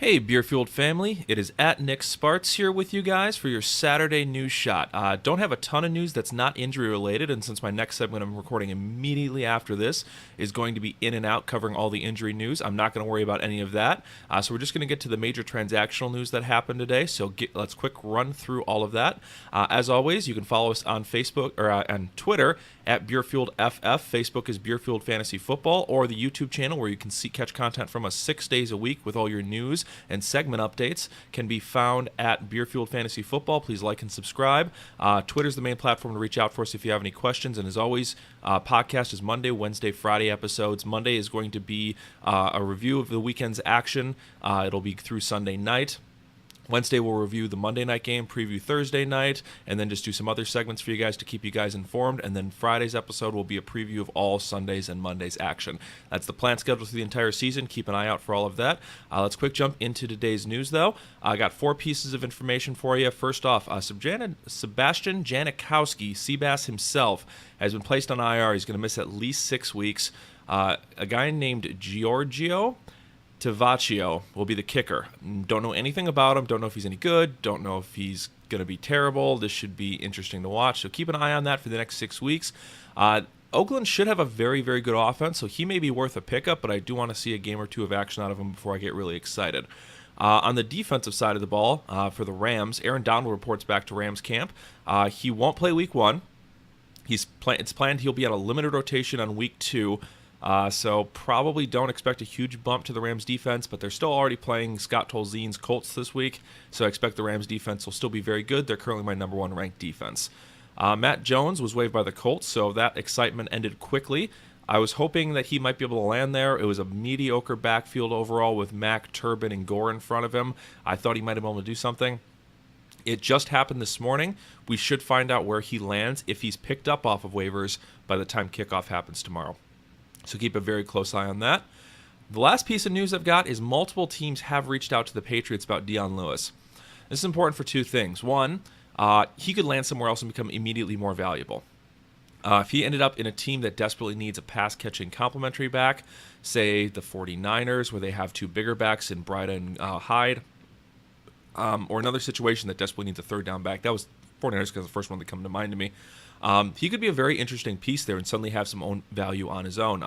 Hey, Beer Fueled family. It is at Nick Sparts here with you guys for your Saturday news shot. Don't have a ton of news that's not injury related, and since my next segment I'm recording immediately after this is going to be in and out covering all the injury news, I'm not going to worry about any of that. So we're just going to get to the major transactional news that happened today. So let's quick run through all of that. As always, you can follow us on Facebook or on Twitter at BeerFueledFF. Facebook is Beerfield Fantasy Football, or the YouTube channel where you can catch content from us 6 days a week with all your news and segment updates can be found at Beerfield Fantasy Football. Please like and subscribe. Twitter's the main platform to reach out for us if you have any questions. And as always, podcast is Monday, Wednesday, Friday episodes. Monday is going to be a review of the weekend's action. It'll be through Sunday night. Wednesday, we'll review the Monday night game, preview Thursday night, and then just do some other segments for you guys to keep you guys informed. And then Friday's episode will be a preview of all Sundays and Mondays action. That's the plan schedule through the entire season. Keep an eye out for all of that. Let's quick jump into today's news, though. I got 4 pieces of information for you. First off, Sebastian Janikowski, Seabass himself, has been placed on IR. He's going to miss at least 6 weeks. A guy named Giorgio Tavaccio will be the kicker. Don't know anything about him. Don't know if he's any good. Don't know if he's going to be terrible. This should be interesting to watch. So keep an eye on that for the next 6 weeks. Oakland should have a very, very good offense, so he may be worth a pickup, but I do want to see a game or two of action out of him before I get really excited. On the defensive side of the ball, for the Rams, Aaron Donald reports back to Rams camp. He won't play week 1. It's planned he'll be on a limited rotation on week 2. So probably don't expect a huge bump to the Rams defense, but they're still already playing Scott Tolzien's Colts this week, so I expect the Rams defense will still be very good. They're currently my number 1 ranked defense. Matt Jones was waived by the Colts, so that excitement ended quickly. I was hoping that he might be able to land there. It was a mediocre backfield overall with Mack, Turbin, and Gore in front of him. I thought he might have been able to do something. It just happened this morning. We should find out where he lands if he's picked up off of waivers by the time kickoff happens tomorrow. So keep a very close eye on that. The last piece of news I've got is multiple teams have reached out to the Patriots about Dion Lewis. This is important for 2 things. One, he could land somewhere else and become immediately more valuable. If he ended up in a team that desperately needs a pass-catching complementary back, say the 49ers, where they have 2 bigger backs in Breida and Hyde, or another situation that desperately needs a third down back. That was 49ers because the first one that come to mind to me. He could be a very interesting piece there and suddenly have some own value on his own.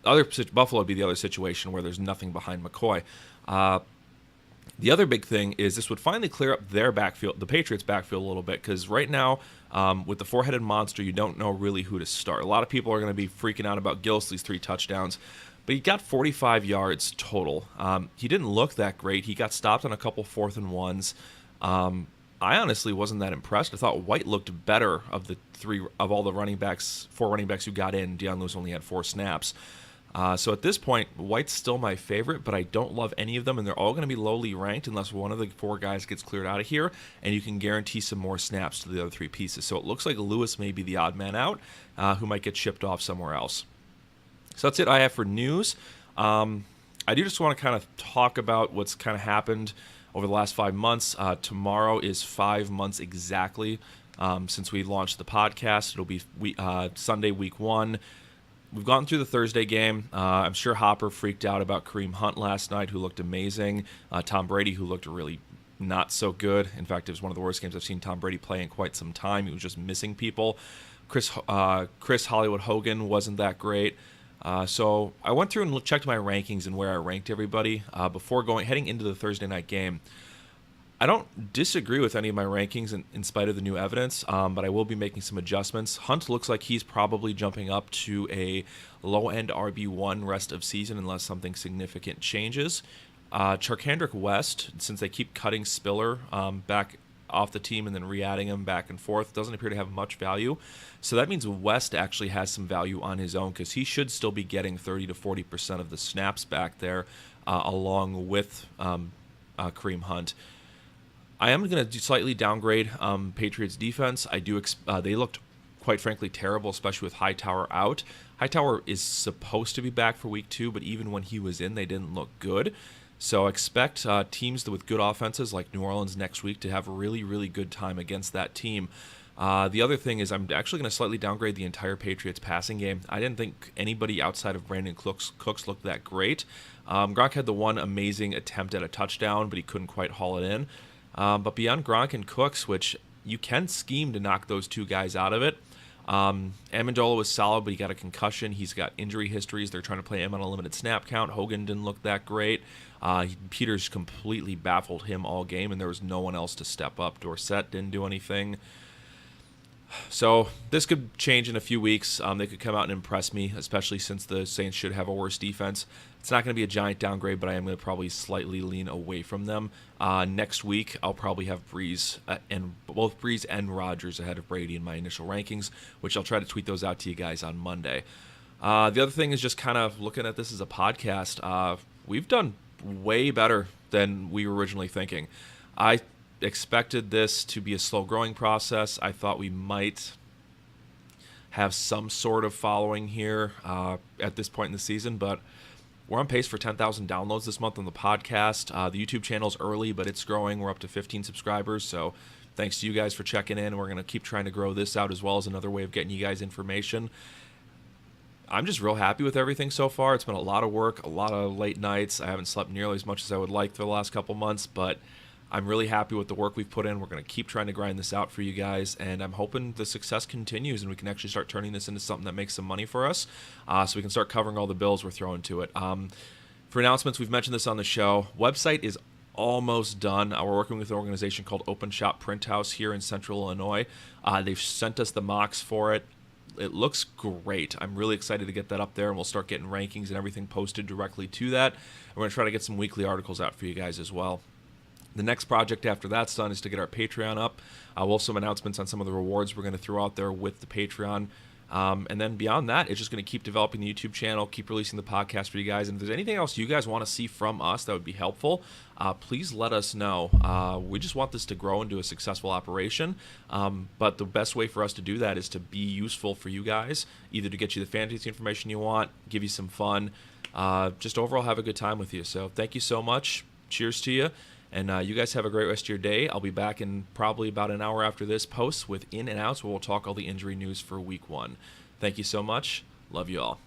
Buffalo would be the other situation where there's nothing behind McCoy. The other big thing is this would finally clear up their backfield, the Patriots' backfield a little bit, because right now, with the 4-headed monster, you don't know really who to start. A lot of people are going to be freaking out about Gillislee's 3 touchdowns, but he got 45 yards total. He didn't look that great. He got stopped on a couple 4th and 1s. I honestly wasn't that impressed. I thought White looked better of the 4 running backs who got in. Dion Lewis only had 4 snaps. So at this point, White's still my favorite, but I don't love any of them, and they're all going to be lowly ranked unless one of the 4 guys gets cleared out of here, and you can guarantee some more snaps to the other 3 pieces. So it looks like Lewis may be the odd man out, who might get shipped off somewhere else. So that's it I have for news. I do just want to kind of talk about what's kind of happened over the last 5 months. Tomorrow is 5 months exactly since we launched the podcast. It'll be Sunday, week 1. We've gone through the Thursday game. I'm sure Hopper freaked out about Kareem Hunt last night, who looked amazing. Tom Brady, who looked really not so good. In fact, it was one of the worst games I've seen Tom Brady play in quite some time. He was just missing people. Chris Hollywood Hogan wasn't that great. So I went through and checked my rankings and where I ranked everybody before heading into the Thursday night game. I don't disagree with any of my rankings in spite of the new evidence, but I will be making some adjustments. Hunt looks like he's probably jumping up to a low-end RB1 rest of season unless something significant changes. Charkandrick West, since they keep cutting Spiller back off the team and then re-adding him back and forth, doesn't appear to have much value. So that means West actually has some value on his own because he should still be getting 30 to 40% of the snaps back there along with Kareem Hunt. I am going to slightly downgrade Patriots defense. They looked quite frankly terrible, especially with Hightower out. Hightower is supposed to be back for week 2, but even when he was in, they didn't look good. So expect teams with good offenses like New Orleans next week to have a really, really good time against that team. The other thing is I'm actually going to slightly downgrade the entire Patriots passing game. I didn't think anybody outside of Brandon Cooks looked that great. Gronk had the one amazing attempt at a touchdown, but he couldn't quite haul it in. But beyond Gronk and Cooks, which you can scheme to knock those two guys out of it, Amendola was solid, but he got a concussion. He's got injury histories. They're trying to play him on a limited snap count. Hogan didn't look that great. Peters completely baffled him all game, and there was no one else to step up. Dorsett didn't do anything. So this could change in a few weeks. They could come out and impress me, especially since the Saints should have a worse defense. It's not going to be a giant downgrade, but I am going to probably slightly lean away from them. Next week, I'll probably have Breeze and both Breeze and Rodgers ahead of Brady in my initial rankings, which I'll try to tweet those out to you guys on Monday. The other thing is just kind of looking at this as a podcast. We've done way better than we were originally thinking. I expected this to be a slow growing process. I thought we might have some sort of following here at this point in the season, but we're on pace for 10,000 downloads this month on the podcast. The YouTube channel's early, but it's growing. We're up to 15 subscribers, so thanks to you guys for checking in. We're going to keep trying to grow this out as well as another way of getting you guys information. I'm just real happy with everything so far. It's been a lot of work, a lot of late nights. I haven't slept nearly as much as I would like for the last couple months, but I'm really happy with the work we've put in. We're going to keep trying to grind this out for you guys, and I'm hoping the success continues and we can actually start turning this into something that makes some money for us, so we can start covering all the bills we're throwing to it. For announcements, we've mentioned this on the show. Website is almost done. We're working with an organization called Open Shop Print House here in Central Illinois. They've sent us the mocks for it. It looks great. I'm really excited to get that up there, and we'll start getting rankings and everything posted directly to that. And we're going to try to get some weekly articles out for you guys as well. The next project after that's done is to get our Patreon up. We'll have some announcements on some of the rewards we're going to throw out there with the Patreon. And then beyond that, it's just going to keep developing the YouTube channel, keep releasing the podcast for you guys. And if there's anything else you guys want to see from us that would be helpful, please let us know. We just want this to grow into a successful operation. But the best way for us to do that is to be useful for you guys, either to get you the fantasy information you want, give you some fun, just overall have a good time with you. So thank you so much. Cheers to you. And you guys have a great rest of your day. I'll be back in probably about an hour after this post with In and Outs, where we'll talk all the injury news for week 1. Thank you so much. Love you all.